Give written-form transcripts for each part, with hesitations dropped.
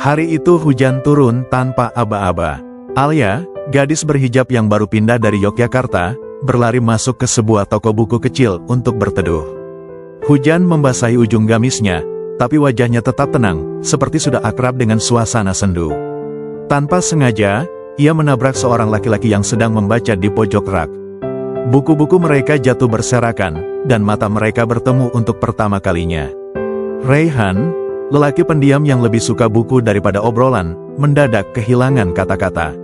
Hari itu hujan turun tanpa aba-aba. Alia, gadis berhijab yang baru pindah dari Yogyakarta, berlari masuk ke sebuah toko buku kecil untuk berteduh. Hujan membasahi ujung gamisnya, tapi wajahnya tetap tenang, seperti sudah akrab dengan suasana sendu. Tanpa sengaja, ia menabrak seorang laki-laki yang sedang membaca di pojok rak. Buku-buku mereka jatuh berserakan, dan mata mereka bertemu untuk pertama kalinya. Raihan, lelaki pendiam yang lebih suka buku daripada obrolan, mendadak kehilangan kata-kata.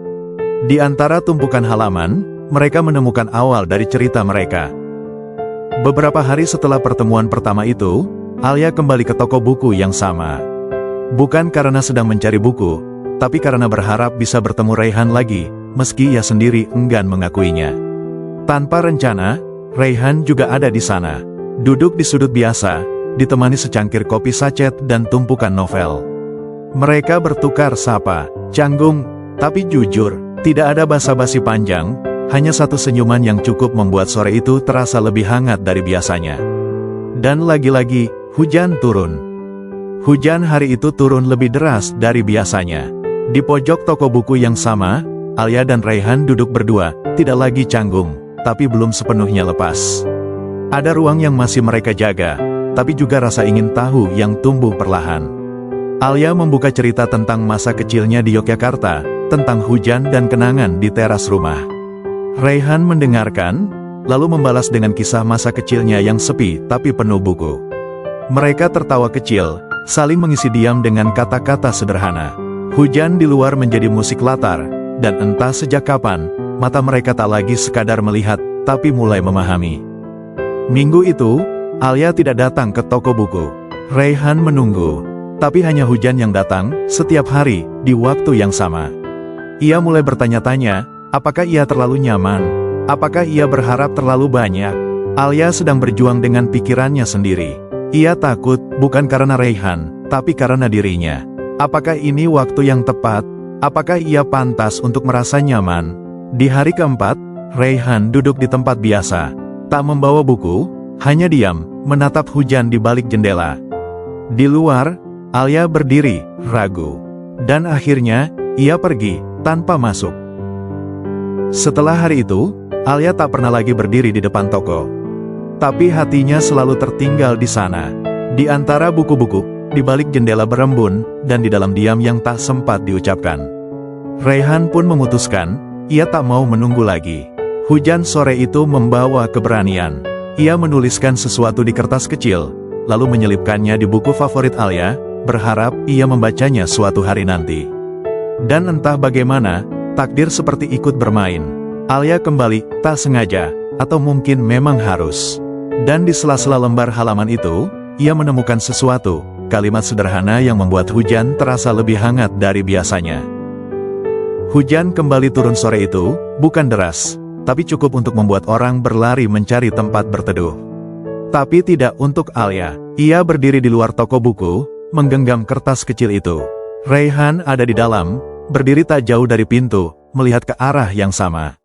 Di antara tumpukan halaman, mereka menemukan awal dari cerita mereka. Beberapa hari setelah pertemuan pertama itu, Alia kembali ke toko buku yang sama. Bukan karena sedang mencari buku, tapi karena berharap bisa bertemu Raihan lagi, meski ia sendiri enggan mengakuinya. Tanpa rencana, Raihan juga ada di sana. Duduk di sudut biasa, ditemani secangkir kopi sachet dan tumpukan novel. Mereka bertukar sapa, canggung, tapi jujur, tidak ada basa-basi panjang, hanya satu senyuman yang cukup membuat sore itu terasa lebih hangat dari biasanya. Dan lagi-lagi, hujan turun. Hujan hari itu turun lebih deras dari biasanya. Di pojok toko buku yang sama, Alia dan Raihan duduk berdua, tidak lagi canggung, tapi belum sepenuhnya lepas. Ada ruang yang masih mereka jaga, tapi juga rasa ingin tahu yang tumbuh perlahan. Alia membuka cerita tentang masa kecilnya di Yogyakarta, tentang hujan dan kenangan di teras rumah. Raihan mendengarkan, lalu membalas dengan kisah masa kecilnya yang sepi tapi penuh buku. Mereka tertawa kecil, saling mengisi diam dengan kata-kata sederhana. Hujan di luar menjadi musik latar, dan entah sejak kapan, mata mereka tak lagi sekadar melihat, tapi mulai memahami. Minggu itu, Alia tidak datang ke toko buku. Raihan menunggu, tapi hanya hujan yang datang, setiap hari, di waktu yang sama. Ia mulai bertanya-tanya, apakah ia terlalu nyaman? Apakah ia berharap terlalu banyak? Alia sedang berjuang dengan pikirannya sendiri. Ia takut, bukan karena Raihan, tapi karena dirinya. Apakah ini waktu yang tepat? Apakah ia pantas untuk merasa nyaman? Di hari keempat, Raihan duduk di tempat biasa. Tak membawa buku, hanya diam, menatap hujan di balik jendela. Di luar, Alia berdiri, ragu. Dan akhirnya, ia pergi, tanpa masuk. Setelah hari itu, Alia tak pernah lagi berdiri di depan toko. Tapi hatinya selalu tertinggal di sana. Di antara buku-buku, di balik jendela berembun, dan di dalam diam yang tak sempat diucapkan. Raihan pun memutuskan, ia tak mau menunggu lagi. Hujan sore itu membawa keberanian. Ia menuliskan sesuatu di kertas kecil, lalu menyelipkannya di buku favorit Alia, berharap ia membacanya suatu hari nanti. Dan entah bagaimana, takdir seperti ikut bermain. Alia kembali, tak sengaja, atau mungkin memang harus. Dan di sela-sela lembar halaman itu, ia menemukan sesuatu, kalimat sederhana yang membuat hujan terasa lebih hangat dari biasanya. Hujan kembali turun sore itu, bukan deras, tapi cukup untuk membuat orang berlari mencari tempat berteduh. Tapi tidak untuk Alia. Ia berdiri di luar toko buku, menggenggam kertas kecil itu. Raihan ada di dalam, berdiri tak jauh dari pintu, melihat ke arah yang sama.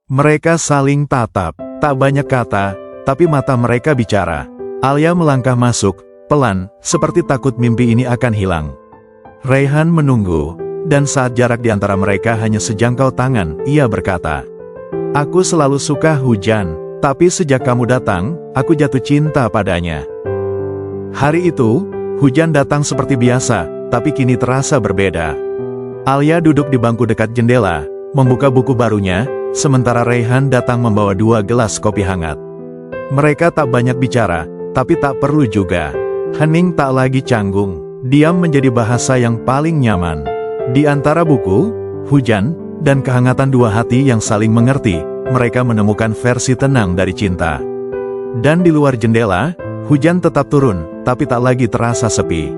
Mereka saling tatap, tak banyak kata, tapi mata mereka bicara. Alia melangkah masuk, pelan, seperti takut mimpi ini akan hilang. Raihan menunggu, dan saat jarak di antara mereka hanya sejangkau tangan, ia berkata, "Aku selalu suka hujan, tapi sejak kamu datang, aku jatuh cinta padanya." Hari itu, hujan datang seperti biasa, tapi kini terasa berbeda. Alia duduk di bangku dekat jendela, membuka buku barunya, sementara Raihan datang membawa 2 gelas kopi hangat. Mereka tak banyak bicara, tapi tak perlu juga. Hening tak lagi canggung, diam menjadi bahasa yang paling nyaman. Di antara buku, hujan, dan kehangatan 2 hati yang saling mengerti, mereka menemukan versi tenang dari cinta. Dan di luar jendela, hujan tetap turun, tapi tak lagi terasa sepi.